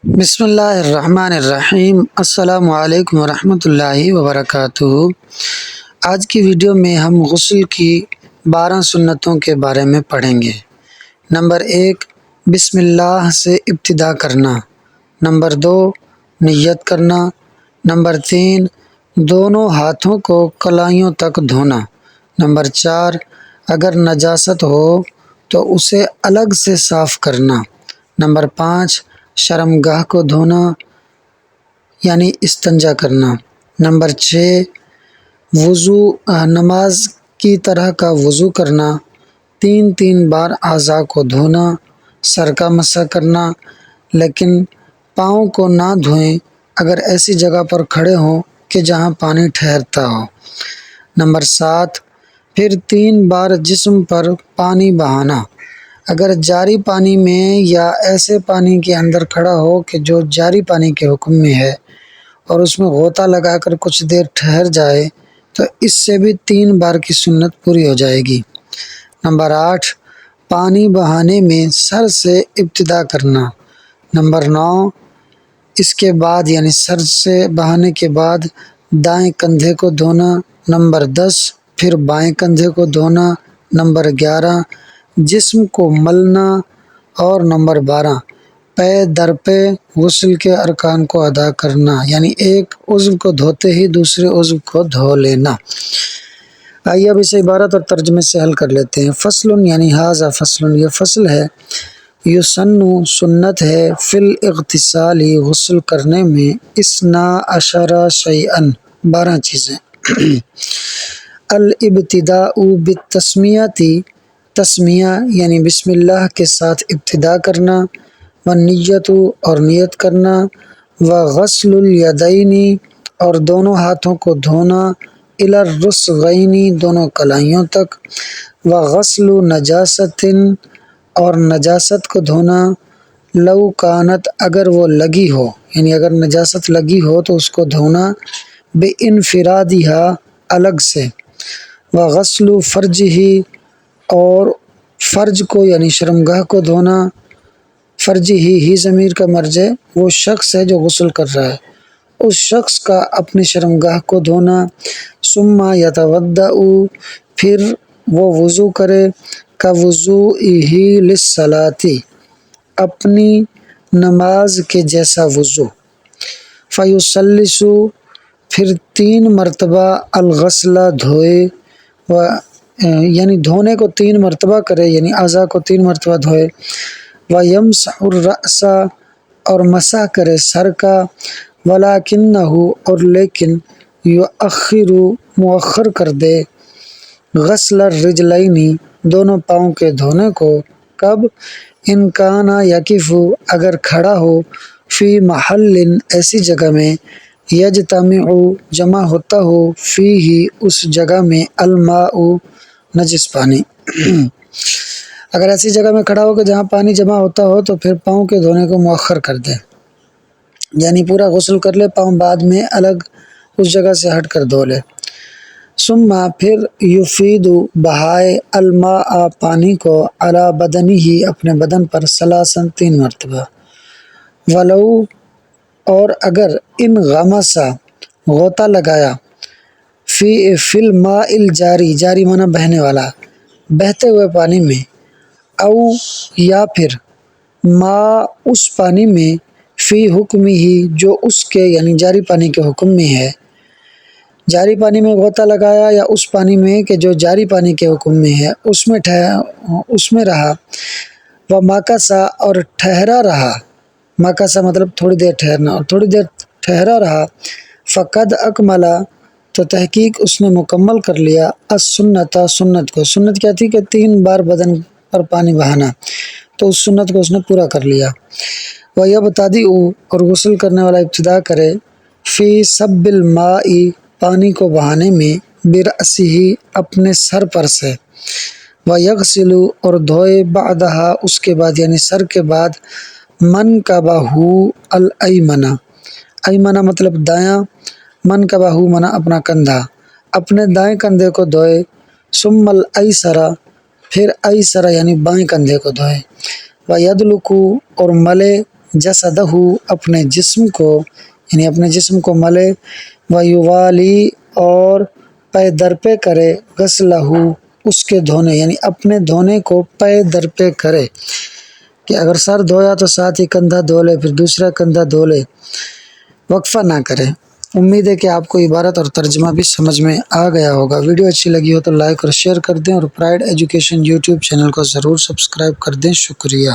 بسم اللہ الرحمن الرحیم۔ السلام علیکم ورحمۃ اللہ وبرکاتہ۔ آج کی ویڈیو میں ہم غسل کی 12 سنتوں کے بارے میں پڑھیں گے۔ نمبر 1، بسم اللہ سے ابتدا کرنا۔ نمبر 2، نیت کرنا۔ نمبر 3، دونوں ہاتھوں کو کلائیوں تک دھونا۔ نمبر 4، اگر نجاست ہو تو اسے الگ سے صاف کرنا۔ نمبر 5، شرمگاہ کو دھونا یعنی استنجا کرنا۔ نمبر 6، نماز کی طرح کا وضو کرنا، 3 بار اعضاء کو دھونا، سر کا مسح کرنا لیکن پاؤں کو نہ دھوئیں اگر ایسی جگہ پر کھڑے ہوں کہ جہاں پانی ٹھہرتا ہو۔ نمبر 7، پھر 3 بار جسم پر پانی بہانا، اگر جاری پانی میں یا ایسے پانی کے اندر کھڑا ہو کہ جو جاری پانی کے حکم میں ہے اور اس میں غوطہ لگا کر کچھ دیر ٹھہر جائے تو اس سے بھی 3 بار کی سنت پوری ہو جائے گی۔ نمبر 8، پانی بہانے میں سر سے ابتدا کرنا۔ نمبر 9، اس کے بعد یعنی سر سے بہانے کے بعد دائیں کندھے کو دھونا۔ نمبر 10، پھر بائیں کندھے کو دھونا۔ نمبر 11، جسم کو ملنا۔ اور نمبر 12، پے در پے غسل کے ارکان کو ادا کرنا، یعنی ایک عضو کو دھوتے ہی دوسرے عضو کو دھو لینا۔ آئیے اب اسے عبارت اور ترجمے سے حل کر لیتے ہیں۔ فصل یعنی ھذا فصل، یہ فصل ہے۔ یسن سنت ہے، فی الاغتسال غسل کرنے میں، 12 شیئا 12 چیزیں۔ الابتداء بالتسمیۃ، تسمیہ یعنی بسم اللہ کے ساتھ ابتدا کرنا، والنیت اور نیت کرنا، وغسل الیدین اور دونوں ہاتھوں کو دھونا، الی الرسغین دونوں کلائیوں تک، وغسل نجاست اور نجاست کو دھونا، لو کانت اگر وہ لگی ہو، یعنی اگر نجاست لگی ہو تو اس کو دھونا، بانفرادھا الگ سے، وغسل فرجہ اور فرج کو یعنی شرمگاہ کو دھونا، فرج ہی ضمیر کا مرجع وہ شخص ہے جو غسل کر رہا ہے، اس شخص کا اپنے شرمگاہ کو دھونا، ثم یتوضأ پھر وہ وضو کرے، کوضوئہ للصلاۃ اپنی نماز کے جیسا وضو، فیثلث پھر 3 مرتبہ الغسل دھوئے، یعنی دھونے کو 3 مرتبہ کرے یعنی اعضاء کو 3 مرتبہ دھوئے، ویمسح الرأس اور مسح کرے سر کا، ولکنہ اور لیکن یؤخر مؤخر کر دے، غسل الرجلین دونوں پاؤں کے دھونے کو، کب، ان کان یقف اگر کھڑا ہو، فی محل ایسی جگہ میں، یجتمع جمع ہوتا ہو، فیہ اس جگہ میں، الماء نجس پانی۔ اگر ایسی جگہ میں کھڑا ہو کہ جہاں پانی جمع ہوتا ہو تو پھر پاؤں کے دھونے کو مؤخر کر دے، یعنی پورا غسل کر لے، پاؤں بعد میں الگ اس جگہ سے ہٹ کر دھو لے۔ ثم پھر یفید بہائے، الماء پانی کو، علی بدنہ اپنے بدن پر، ثلاثا 3 مرتبہ، ولو اور اگر، ان غمس غوطہ لگایا، فی الماء الجاری جاری معنی بہنے والا، بہتے ہوئے پانی میں، او یا پھر، ما اس پانی میں، فی حکم ہی جو اس کے یعنی جاری پانی کے حکم میں ہے، جاری پانی میں غوطہ لگایا یا اس پانی میں کہ جو جاری پانی کے حکم میں ہے، اس میں رہا، ومکث اور ٹھہرا رہا، مکث مطلب تھوڑی دیر ٹھہرنا، اور تھوڑی دیر ٹھہرا رہا، فقد اکمل تو تحقیق اس نے مکمل کر لیا، السنت سنت کو، سنت کیا تھی کہ 3 بار بدن پر پانی بہانا، تو اس سنت کو اس نے پورا کر لیا۔ وَيَبْتَدِئُ اور غسل کرنے والا ابتدا کرے، فی صب الماء پانی کو بہانے میں، برأسہ اپنے سر پر سے، وَيَغْسِلُ اور دھوئے، بعدہا اس کے بعد یعنی سر کے بعد، منکبہ الایمن، ایمن مطلب دایاں، منکبہ منا اپنا کندھا، اپنے دائیں کندھے کو دھوئے، ثم الایسر پھر ایسر یعنی بائیں کندھے کو دھوئے، وَيَدْلُکُ اور ملے، جسدہ اپنے جسم کو، یعنی اپنے جسم کو ملے، ویوالی اور پے در پہ کرے، غسلہ اس کے دھونے، یعنی اپنے دھونے کو پے در پہ کرے، کہ اگر سر دھویا تو ساتھ ہی کندھا دھو لے، پھر دوسرا کندھا دھو لے، وقفہ نہ کرے۔ امید ہے کہ آپ کو عبارت اور ترجمہ بھی سمجھ میں آ گیا ہوگا۔ ویڈیو اچھی لگی ہو تو لائک اور شیئر کر دیں، اور پرائڈ ایجوکیشن یوٹیوب چینل کو ضرور سبسکرائب کر دیں۔ شکریہ۔